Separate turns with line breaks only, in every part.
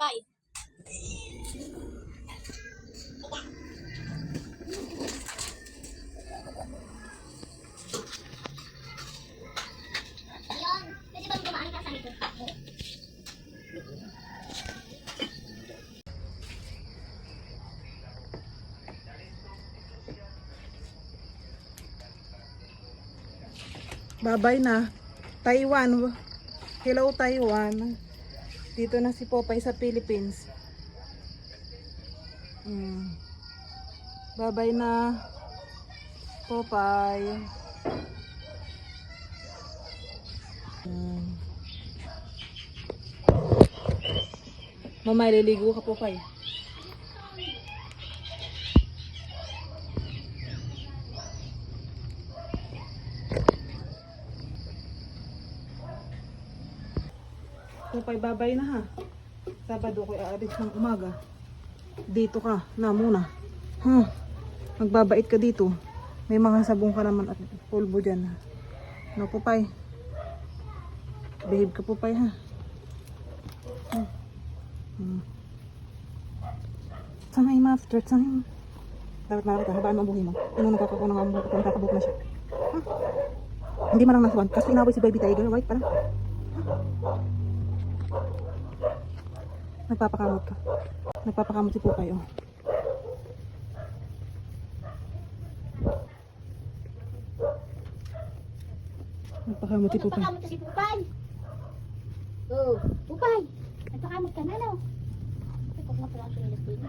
Popeye. Ayun, pwede bang dumaan ka sa likod?
Babay na. Taiwan. Hello Taiwan. Dito na si Popeye sa Philippines. Babay na. Popeye. Mama, liligo ka Popeye. Popeye, babay na ha. Sabado ko aalis ng umaga. Dito ka na muna. Magbabait ka dito. May mga sabong ka naman at pulbo dyan. No, Popeye. Behave ka Popeye ha. Saan yung mga skirt? Saan yung... Dapat marami ka. Habaan mo ang buhay mo. Ano nakakakuha ng among buhay? Nakakabuhok na siya. Hindi man lang nasuwan. Kasi inaway si baby tiger. White pala. Nagpapakamot ka. Nagpapakamot si Popeye, oh. Nagpakamot si Popeye.
Nagpakamot ka si Popeye. Oh, Popeye. Nagpakamot ka na, no? Ay, kung mapala ang sinilas din.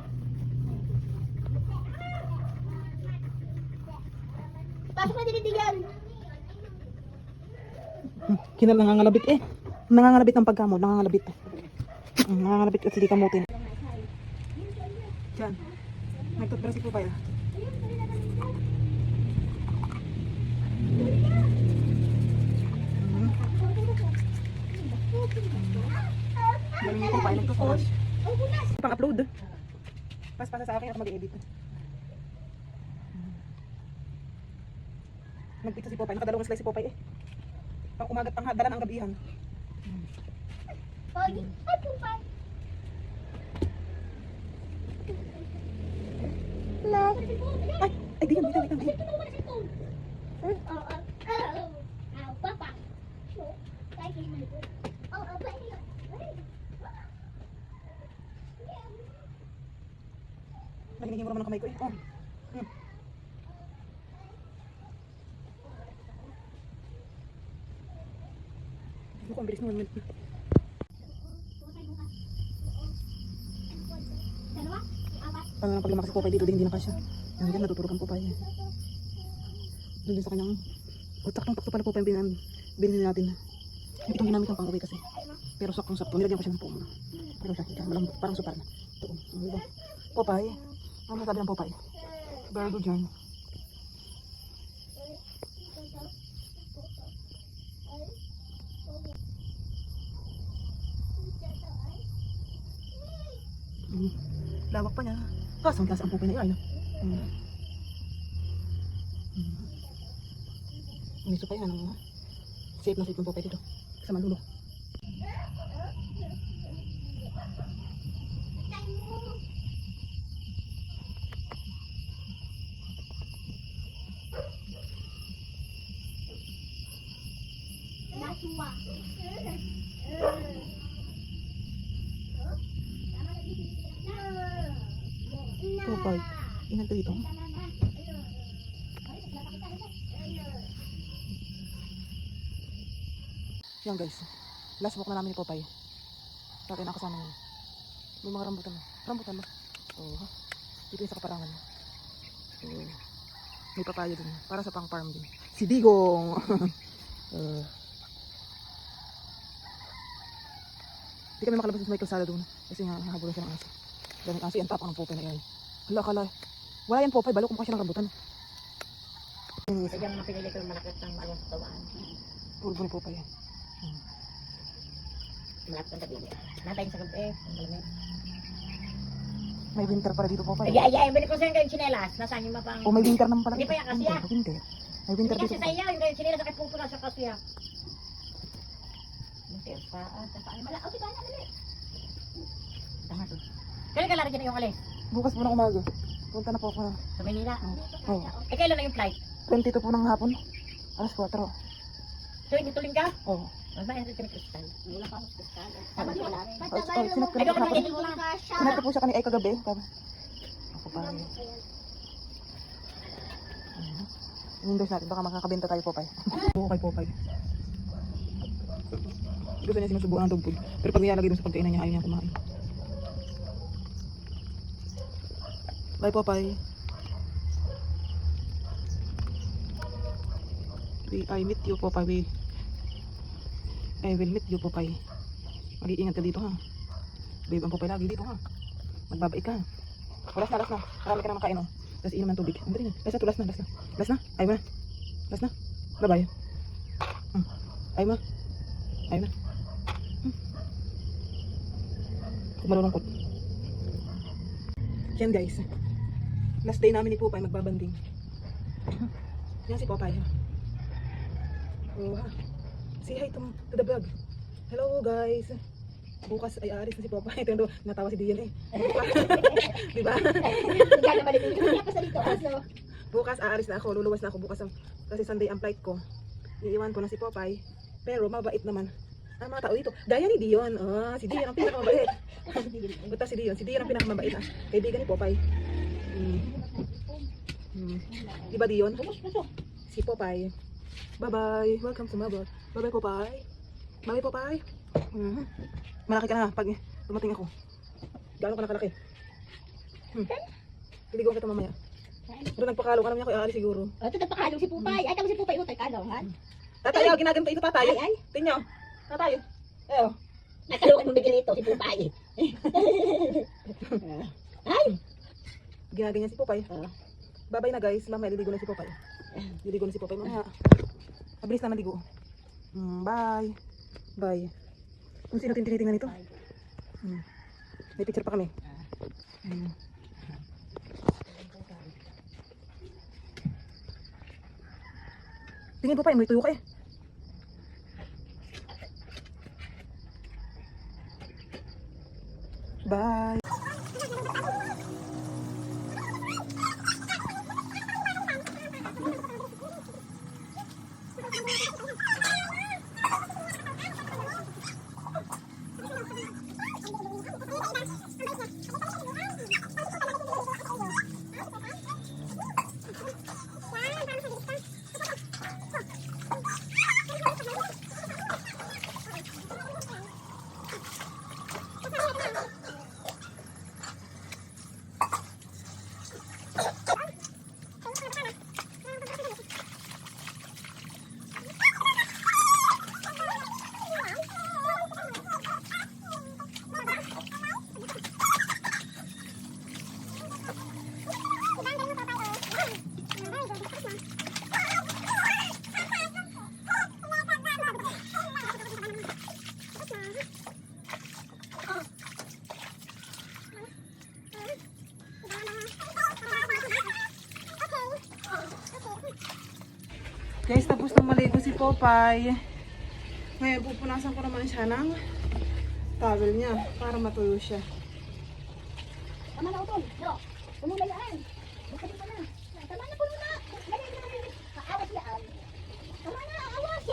Pasok na din yan.
Kinal nangangalabit eh. Nangangalabit ng pagkamot. Nangangalabit. Nangangalabit at hindi kamutin. Diyan. Nagtutbrush si Popeye. Galing ni Popeye nagtutbrush. Pang-upload. Pas-pasa sa akin ako mag-edit. Nagpita si Popeye. Nakadalawang slice si Popeye eh. Pang umagat pang dalan ang gabihan.
Ay, Popeye.
Love. Ay, di yan, di yan. Naginigin mo naman ang kamay ko eh. Hindi ko ang bilis mo. Paano lang pag lumakas si Popeye dito, hindi na kasya. Yan, yan, natutulog ang Popeye. Doon din sa kanyang taktong takto pala Popeye binili natin. Itong ginamit ang pang-uwi kasi. Pero saktong-sakto, nilagyan ko siya ng pong. Pero siya, parang super na. Ito, Popeye. Ano sabi ng Popeye? Very good yan. Lawak pa niya. Kasang-kasang ang Popeye na yan. Miso pa yan. Safe na safe ng Popeye dito. Sa malulo. Popeye. Ingat ka dito. Yan guys. Last walk na namin ni Popeye. Tatay na kasama niya. May mga rambutan. Rambutan ba? Oo. Dito yung sa kaparangan. May papaya din. Para sa pang farm din. Si Digong! Hindi kami makalabas sa may kalsada doon. Kasi nga hahabulan siya ng aso. Daming aso yan. Tapang ang Popeye na yan. Hala. Wala yan Popeye. Balo kumuha siya ng rambutan.
Sadyang mga pinili ko yung malakit ng malong tawaan.
Pulbo ni Popeye yan.
Malakit ang tabi. Natayin sa gabi. Ang malamig.
May winter para dito Popeye.
Ay, balik ko sa yung chinelas. Nasaan yung mapang...
Oh, may winter naman pala.
Hindi pa yan kasi yan.
Winter. May winter
Hindi
dito.
kasi sa iyo. Yung chinelas na kipupula sa kasuya. Winter pa. Mala. O, diba na, dali. tama to. Kailan ka lalagyan na yung alis?
Bukas po ng umaga. Punta na po ako.
Sa Manila.
Oh.
Eh, kailan na yung flight?
22 po ng hapon. Alas 4.
So, hindi tuling ka?
Oh.
Magbayad ka ng kristal. Wala pa akong kristal. Tama ko lang.
Sinat ko
Ay,
na
doon
po
ka
kahapon.
na
Sinat ko po siya kanina ay kagabi. Ako pa. Windows natin. Baka makakabenta tayo Popeye. Popeye, Popeye. Gusto niya sinusubuan ang dog food. Pero pag nilalagay dun sa pagkainan niya, ayaw niya kumain. Bye, Popeye. I meet you, Popeye. I will meet you, Popeye. Mag-iingat ka dito, ha? Babe, ang Popeye lagi dito, ha? Magbabait ka. Oras na, oras na. Marami ka na makain, oh. Tapos inom ng tubig. Andali na. Last na to, last na, last na. Last na? Ayaw mo na. Last na. Bye-bye. Ayaw mo na. Ayaw na. Kung malulungkot. Yan guys. Last day namin ni Popeye magbabanding. Yan si Popeye. Oh, ha. Say hi to the vlog. Hello guys. Bukas ay aalis na si Popeye. Ito yung natawa si Dian eh. Diba? Bukas aalis na ako. Luluwas na ako bukas. Kasi Sunday ang flight ko. Iiwan ko na si Popeye. Pero mabait naman ang mga tao dito. Gaya ni Dion. Ah, si Dion ang pinakamabait. Buta si Dion. Si Dion ang pinakamabait na kaibigan ni Popeye. Diba Dion? Si Popeye. Bye-bye. Welcome to my vlog. Bye-bye Popeye. Bye-bye Popeye. Malaki ka na pag dumating ako. Gaano ka na kalaki? Liligawan kita mamaya. Pero nagpakalong, alam niya ako aalis siguro.
Ito nagpakalong si Pupay. Ay, tama si Pupay. Utay kalong, ha?
Tatay, ginaganto ito tatay.
Ay.
Tingnan. Tatay. Eyo.
Nagkalungan mo bigyan ito si Pupay. Ay.
Ginaganyan si Popeye. Bye-bye na guys. Mamaya liligo na si Popeye. Liligo na si Popeye mamaya. Mabilis na maligo. Bye. Bye. Kung sino tinitingnan ito? May picture pa kami. Tingin Popeye, may tuyo ka eh. Bye. Guys, tapos na maligo si Popeye. Ngayon, pupunasan ko naman siya ng towel niya para matuyo siya.
Tama na, Utol. No. Puno na yan. Bukod pa na. Tama na, puno na. Lagay na namin. Maawas yan. Tama na, awas.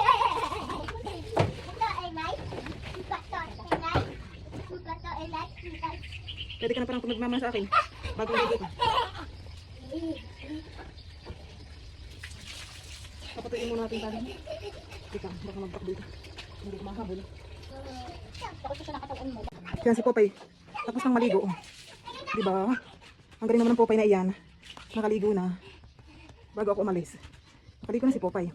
Pwede ka na parang magmamana sa akin. Bago maligo ka. Papatuin muna natin tali. Teka, baka mag-back dito. Hindi ko mahabol.
Takot siya nakatawan mo.
Yan si Popeye. Tapos nang maligo. Diba? Ang galing naman ng Popeye na iyan. Nakaligo na. Bago ako umalis. Nakaligo na si Popeye.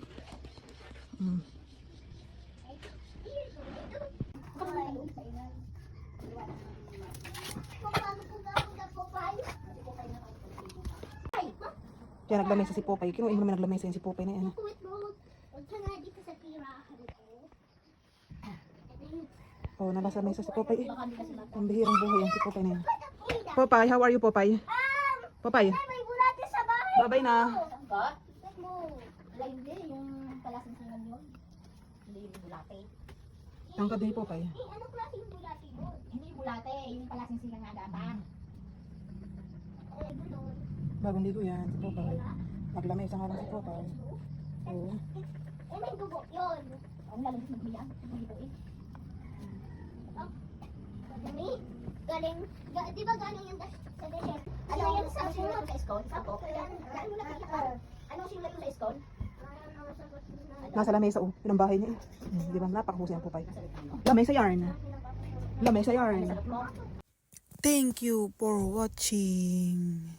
Kaya naglamesa si Popeye. Kinuha mo naman naglamesa yun si Popeye na yan. Oh, nalasa mesa si Popeye. Ang bihirang buhay yan si Popeye na yan. Popeye, how are you Popeye? Popeye. Bye-bye na.
Wala hindi, yung palasinsingan yun. Hindi yung bulate.
Tangkad na yung Popeye.
Ano klase yung bulate mo? Hindi yung tsokolate. Yun yung palasing sila nga dapat.
Bagong ligo yan, si Popeye. Naglamesa nga lang si Popeye. Oo.
May dugo yun. Ang lalabas na bilang. Dito eh. Dami. Galing. Di ba galing yung sa desert? Ano yung sinulat mo sa school? Ako. Anong sinulat mo sa school?
Nasa lamesa, oh. Yun ang bahay niya, eh. Di ba? Napakahusay ang Popeye. Lamesa yarn. Lamesa yarn. Thank you for watching.